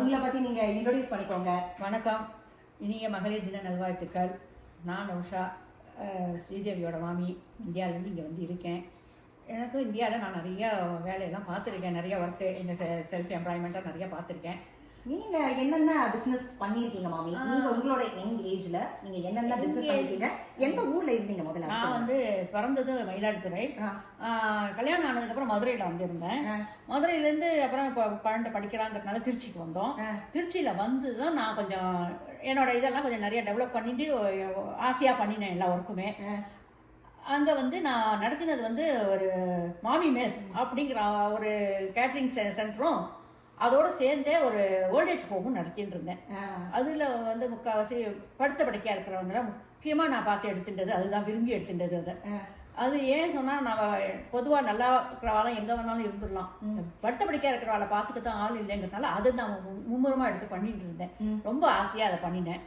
உங்களை பத்தி நீங்க இன்ட்ரோடியூஸ் பண்ணிக்கோங்க. வணக்கம், இனிய மகளிர் தின நல்வாழ்த்துக்கள். நான் உஷா, ஸ்ரீதேவியோட மாமி. இந்தியாவிலேருந்து இங்கே வந்து இருக்கேன். எனக்கும் இந்தியாவில் நான் நிறையா வேலையெல்லாம் பார்த்துருக்கேன். நிறையா ஒர்க்கு இந்த செல்ஃப் எம்ப்ளாய்மெண்ட்டாக நிறையா பார்த்துருக்கேன். நீங்க என்னென்ன பிசினஸ் பண்ணிருக்கீங்க மாமி? நீங்க உங்களோட யங் ஏஜ்ல நீங்க என்னென்ன பிசினஸ் பண்ணிருக்கீங்க? எந்த ஊர்ல இருந்தீங்க முதல்ல? நான் வந்து பிறந்தது மயிலாடுதுறை. கல்யாணம் ஆனதுக்கப்புறம் மதுரையில் வந்திருந்தேன். மதுரையிலேருந்து அப்புறம் இப்போ குழந்தை படிக்கிறாங்கிறதுனால திருச்சிக்கு வந்தோம். திருச்சியில் வந்து தான் நான் கொஞ்சம் என்னோட இதெல்லாம் கொஞ்சம் நிறைய டெவலப் பண்ணிட்டு ஆசையாக பண்ணினேன் எல்லா ஒர்க்குமே. அங்கே வந்து நான் நடத்தினது வந்து ஒரு மாமி மேஸ் அப்படிங்கிற ஒரு கேட்ரிங் சென்டரும் அதோடு சேர்ந்தே ஒரு ஓல்டேஜ் ஹோமும் நடத்திட்டு இருந்தேன். அதில் வந்து முக்கால்வாசி படுத்த படுக்கையாக இருக்கிறவங்கள முக்கியமாக நான் பார்த்து எடுத்துட்டது அதுதான், விரும்பி எடுத்துட்டது அதை. அது ஏன் சொன்னால் நம்ம பொதுவாக நல்லா இருக்கிறவாளும் எங்கே வேணாலும் இருந்துடலாம். படுத்த படிக்கையாக இருக்கிறவாளை பார்த்துக்க தான் ஆள் இல்லைங்கிறதுனால அதை நான் மும்முரமாக எடுத்து பண்ணிட்டு இருந்தேன். ரொம்ப ஆசையாக அதை பண்ணினேன்.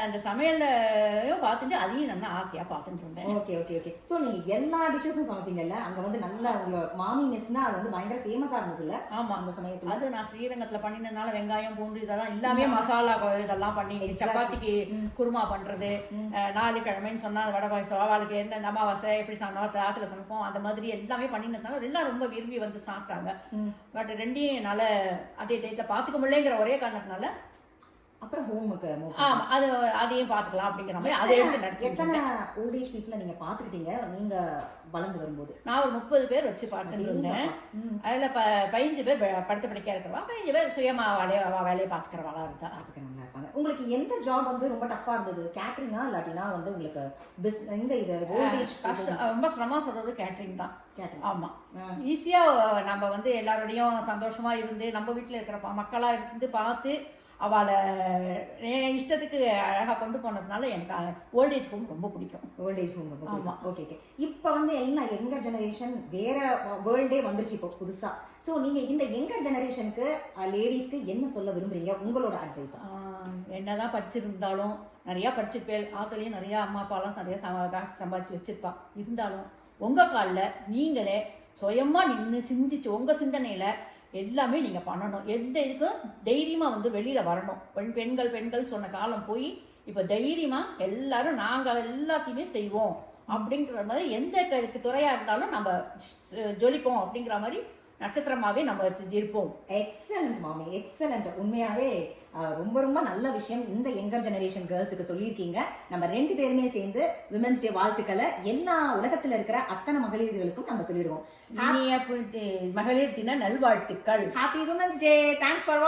அந்த சமையலையும் பார்த்துட்டு அதையும் நல்லா ஆசையாக பார்த்துட்டு இருந்தேன். Okay okay okay. ஸோ நீங்கள் எல்லா டிஷ்ஷஸும் சமைப்பீங்கல்ல? அங்கே வந்து நல்லா உங்களோட மாமி மெஸ்னா அது வந்து பயங்கர ஃபேமஸாக இருந்தது இல்லை? ஆமாம், அந்த சமயத்தில் அது நான் ஸ்ரீரங்கத்தில் பண்ணினதுனால வெங்காயம் பூண்டு இதெல்லாம் எல்லாமே மசாலா இதெல்லாம் பண்ணி சப்பாத்திக்கு குருமா பண்ணுறது, 4 கிழமைன்னு சொன்னால் வடை பாயசம், அவளுக்கு என்ன அமாவாசை எப்படி ஆற்றுல சமைப்போம் அந்த மாதிரி எல்லாமே பண்ணினதுனால எல்லாம் ரொம்ப விரும்பி வந்து சாப்பிட்டாங்க. பட் ரெண்டையும் என்னால் அதே டேட்டில் பார்த்துக்க முடியலைங்கிற ஒரே காரணத்தினால அப்புறம் ஹோமுக்கு ஆமா அது அதையும் பார்த்துக்கலாம் அப்படிங்கிற மாதிரி அதை எடுத்து நடத்தி. எத்தனை ஓல்ட் ஏஜ் பீப்புளை நீங்க பார்த்துக்கிட்டீங்க நீங்க வளர்ந்து வரும்போது? நான் ஒரு 30 பேர் வச்சு பார்த்துட்டு இருந்தேன். அதுல 15 பேர் படுத்த படிக்க இருக்கிறவா, 15 பேர் சுயமா வேலையை பார்த்துக்கிறவாளா இருந்தா. அதுக்கு நல்லா இருப்பாங்க. உங்களுக்கு எந்த ஜாப் வந்து ரொம்ப டஃபா இருந்தது? கேட்டரிங்கா இல்லாட்டினா வந்து உங்களுக்கு இந்த இது ஓல்ட் ஏஜ்? ரொம்ப சிரமமா சொல்றது கேட்டரிங் தான். ஆமா, ஈஸியா நம்ம வந்து எல்லாரோடையும் சந்தோஷமா இருந்து நம்ம வீட்டுல இருக்கிற மக்களா இருந்து பார்த்து அவளை என் இஷ்டத்துக்கு அழகாக கொண்டு போனதுனால எனக்கு ஓல்டேஜ் ஹோம் ரொம்ப பிடிக்கும். Voltage home. ஆமாம், ஓகே ஓகே. இப்போ வந்து எல்லாம் யங்கர் ஜெனரேஷன் வேற வேர்ல்டே வந்துருச்சு இப்போ புதுசாக. ஸோ நீங்கள் இந்த யங்கர் ஜெனரேஷனுக்கு லேடிஸ்க்கு என்ன சொல்ல விரும்புறீங்க? உங்களோட அட்வைஸ்? என்னதான் படிச்சிருந்தாலும் நிறையா படிச்சிருப்பேன், ஆற்றுலையும் நிறையா அம்மா அப்பாலாம் நிறையா காசு சம்பாதிச்சு வச்சிருப்பா. இருந்தாலும் உங்கள் காலில் நீங்களே சுயமாக நின்று சிந்திச்சு உங்கள் சிந்தனையில் எல்லாமே நீங்கள் பண்ணணும். எந்த இதுக்கும் தைரியமாக வந்து வெளியில் வரணும். பெண்கள் சொன்ன காலம் போய் இப்போ தைரியமாக எல்லாரும் நாங்கள் எல்லாத்தையுமே செய்வோம் அப்படிங்கிற மாதிரி எந்த துறையாக இருந்தாலும் நம்ம ஜொலிப்போம் அப்படிங்கிற மாதிரி நட்சத்திரமாகவே நம்ம இருப்போம். எக்ஸலண்ட் மாமி, எக்ஸலண்ட். உண்மையாகவே ரொம்ப ரொம்ப நல்ல விஷயம் இந்த யங்கர் ஜெனரேஷன் கேர்ள்ஸுக்கு சொல்லியிருக்கீங்க. நம்ம 2 பேருமே சேர்ந்து விமென்ஸ் டே வாழ்த்துக்களை எல்லா உலகத்தில் இருக்கிற அத்தனை மகளிர்களுக்கும் நம்ம சொல்லிடுவோம். மகளிர் தின நல்வாழ்த்துக்கள். Happy women's day. Thanks for